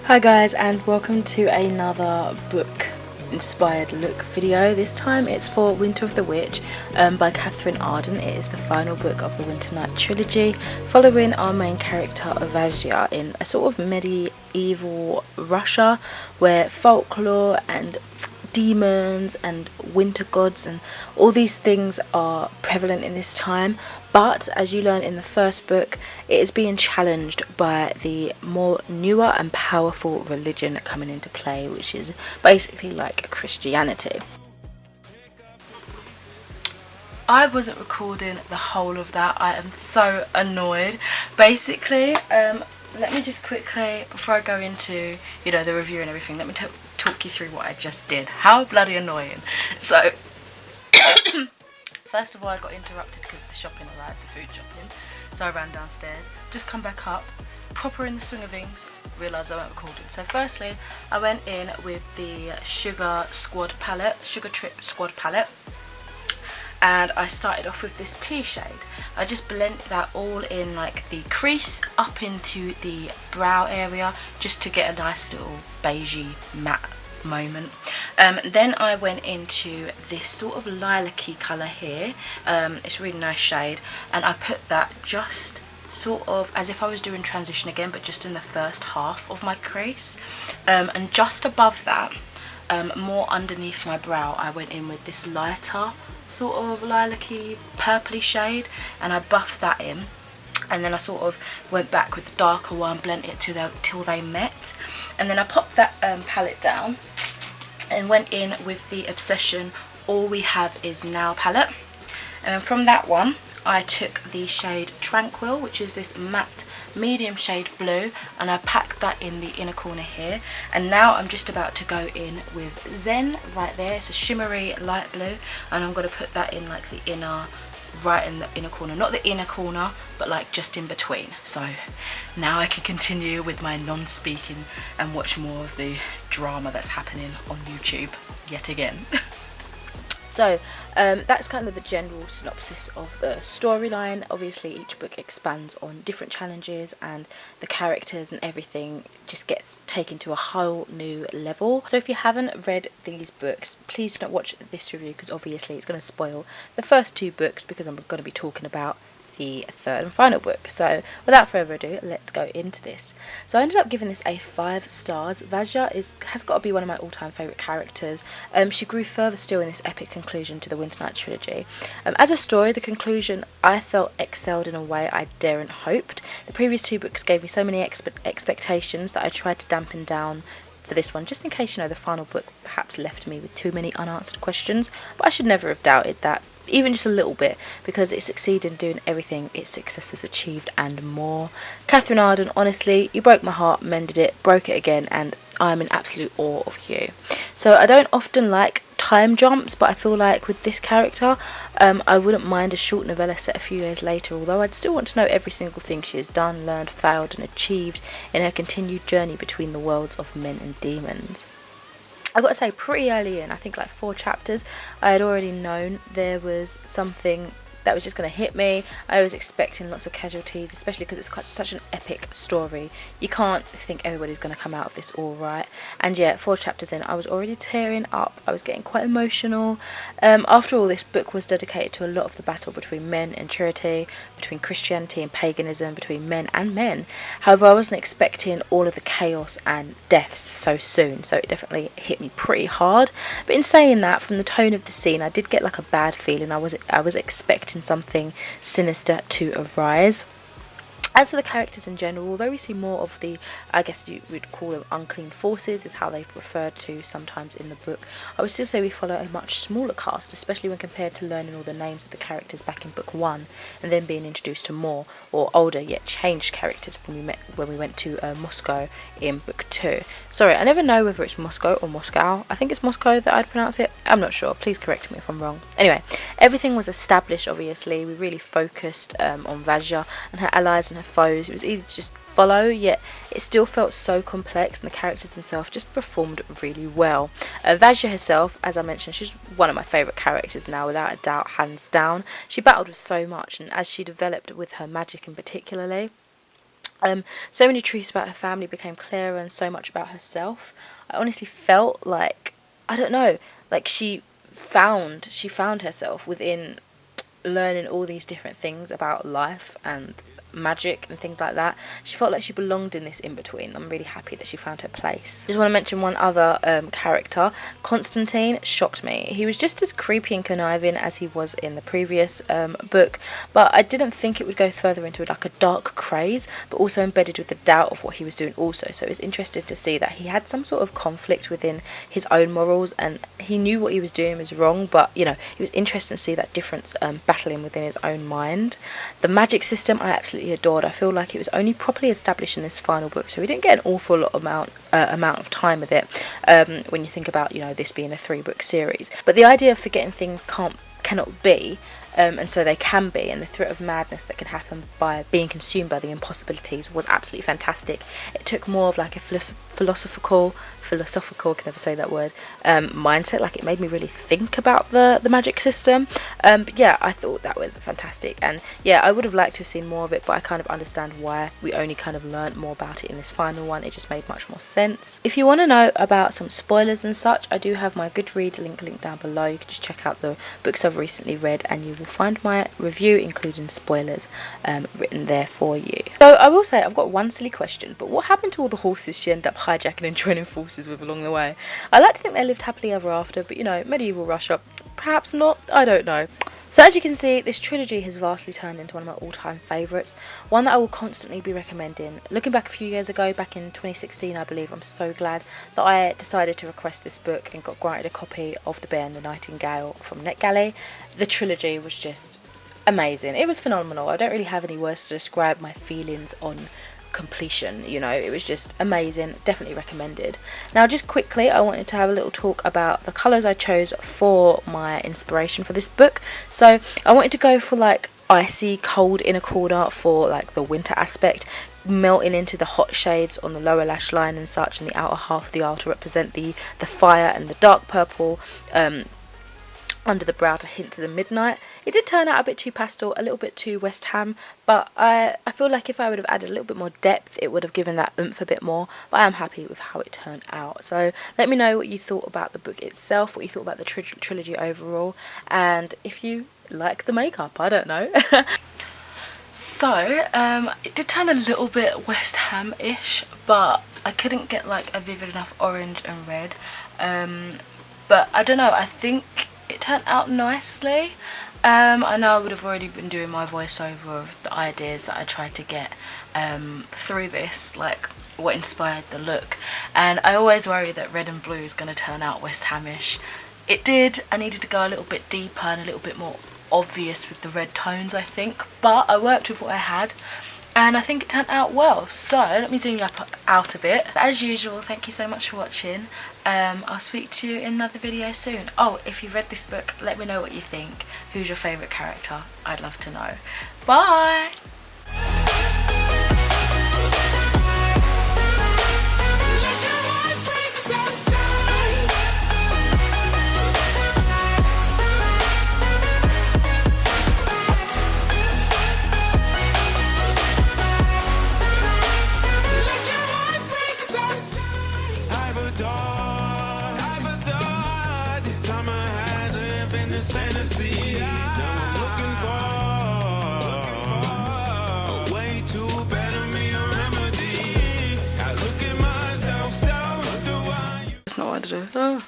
Hi guys, and welcome to another book inspired look video. This time it's for Winter of the Witch by Catherine Arden. It is the final book of the Winter Night trilogy, following our main character Howdee-haie in a sort of medieval Russia where folklore and demons and winter gods and all these things are prevalent in this time. But as you learn in the first book, it is being challenged by the more newer and powerful religion coming into play, which is basically like Christianity. I wasn't recording the whole of that. I am so annoyed. Basically, let me just quickly, before I go into, the review and everything, let me talk you through what I just did. How bloody annoying. So, first of all, I got interrupted because the shopping arrived, the food shopping. So I ran downstairs, just come back up, proper in the swing of things, realised I weren't recording. So firstly, I went in with the Sugar Trip Squad palette. And I started off with this tea shade. I just blended that all in like the crease up into the brow area just to get a nice little beigey matte moment. Then I went into this sort of lilac-y colour here. It's a really nice shade, and I put that just sort of as if I was doing transition again, but just in the first half of my crease. And just above that, more underneath my brow, I went in with this lighter sort of lilac-y purpley shade, and I buffed that in, and then I sort of went back with the darker one, blended it till they met, and then I popped that palette down and went in with the Obsession All We Have Is Now palette. And from that one I took the shade Tranquil, which is this matte medium shade blue, and I packed that in the inner corner here. And now I'm just about to go in with Zen right there. It's a shimmery light blue, and I'm going to put that in like the inner, right in the inner corner, not the inner corner, but like just in between. So now I can continue with my non-speaking and watch more of the drama that's happening on YouTube yet again. So that's kind of the general synopsis of the storyline. Obviously each book expands on different challenges, and the characters and everything just gets taken to a whole new level. So if you haven't read these books, please do not watch this review, because obviously it's going to spoil the first two books, because I'm going to be talking about the third and final book. So without further ado, let's go into this. So I ended up giving this a 5 stars. Howdee-haie has got to be one of my all-time favourite characters. She grew further still in this epic conclusion to the Winter Night trilogy. As a story, the conclusion I felt excelled in a way I daren't hoped. The previous two books gave me so many expectations that I tried to dampen down for this one, just in case the final book perhaps left me with too many unanswered questions. But I should never have doubted that, even just a little bit, because it succeeded in doing everything its successors achieved and more. Catherine Arden, honestly, you broke my heart, mended it, broke it again, and I'm in absolute awe of you. So I don't often like time jumps, but I feel like with this character, I wouldn't mind a short novella set a few years later, although I'd still want to know every single thing she has done, learned, failed and achieved in her continued journey between the worlds of men and demons. I've got to say, pretty early in, I think like 4 chapters, I had already known there was something that was just going to hit me. I was expecting lots of casualties, especially because it's such an epic story. You can't think everybody's going to come out of this all right. And yeah, 4 chapters in, I was already tearing up. I was getting quite emotional. After all, this book was dedicated to a lot of the battle between men and charity, between Christianity and paganism, between men and men. However, I wasn't expecting all of the chaos and deaths so soon, so it definitely hit me pretty hard. But in saying that, from the tone of the scene, I did get like a bad feeling. I was expecting something sinister to arise. As for the characters in general, although we see more of the, I guess you would call them unclean forces, is how they've referred to sometimes in the book, I would still say we follow a much smaller cast, especially when compared to learning all the names of the characters back in book 1, and then being introduced to more, or older yet changed characters when we went to Moscow in book 2. Sorry, I never know whether it's Moscow or Moscow. I think it's Moscow that I'd pronounce it. I'm not sure. Please correct me if I'm wrong. Anyway, everything was established, obviously. We really focused on Howdee-haie and her allies and her foes. It was easy to just follow, yet it still felt so complex, and the characters themselves just performed really well. Howdee-haie herself, as I mentioned, she's one of my favourite characters now, without a doubt, hands down. She battled with so much, and as she developed with her magic in particularly, So many truths about her family became clearer, and so much about herself. I honestly felt like, I don't know, like she found herself within learning all these different things about life and magic and things like that. She felt like she belonged in this in-between. I'm really happy that she found her place. Just want to mention one other character. Constantine shocked me. He was just as creepy and conniving as he was in the previous book, but I didn't think it would go further into like a dark craze, but also embedded with the doubt of what he was doing also. So it was interesting to see that he had some sort of conflict within his own morals, and he knew what he was doing was wrong, but you know, it was interesting to see that difference battling within his own mind. The magic system I absolutely adored. I feel like it was only properly established in this final book, so we didn't get an awful lot amount of time with it, when you think about, you know, this being a 3-book series. But the idea of forgetting things cannot be, and so they can be, and the threat of madness that can happen by being consumed by the impossibilities was absolutely fantastic. It took more of like a philosophical, I can never say that word, mindset. Like, it made me really think about the magic system. But yeah, I thought that was fantastic, and yeah, I would have liked to have seen more of it, but I kind of understand why we only kind of learnt more about it in this final one. It just made much more sense. If you want to know about some spoilers and such, I do have my Goodreads link down below. You can just check out the books I've recently read, and you will find my review including spoilers written there for you. So I will say, I've got one silly question, but what happened to all the horses she ended up hijacking and joining forces with along the way? I like to think they lived happily ever after, but you know, medieval Russia, perhaps not, I don't know. So as you can see, this trilogy has vastly turned into one of my all-time favourites, one that I will constantly be recommending. Looking back a few years ago, back in 2016 I believe, I'm so glad that I decided to request this book and got granted a copy of The Bear and the Nightingale from NetGalley. The trilogy was just amazing. It was phenomenal. I don't really have any words to describe my feelings on completion, you know. It was just amazing. Definitely recommended. Now, just quickly, I wanted to have a little talk about the colours I chose for my inspiration for this book. So I wanted to go for like icy cold inner corner for like the winter aspect, melting into the hot shades on the lower lash line and such, and the outer half of the eye to represent the fire, and the dark purple under the brow to hint to the midnight. It did turn out a bit too pastel, a little bit too West Ham, but I feel like if I would have added a little bit more depth, it would have given that oomph a bit more, but I am happy with how it turned out. So let me know what you thought about the book itself, what you thought about the trilogy overall, and if you like the makeup, I don't know. So, it did turn a little bit West Ham-ish, but I couldn't get like a vivid enough orange and red, but I don't know, I think it turned out nicely. I know I would have already been doing my voiceover of the ideas that I tried to get through this, like what inspired the look, and I always worry that red and blue is going to turn out West Hamish. It did. I needed to go a little bit deeper and a little bit more obvious with the red tones, I think, but I worked with what I had, and I think it turned out well. So let me zoom you up out a bit. As usual, thank you so much for watching. I'll speak to you in another video soon. Oh, if you've read this book, let me know what you think. Who's your favourite character? I'd love to know. Bye! Fantasy. Now I'm looking for a way to better me, a remedy. I look at myself, so do I. That's not what I do. Oh.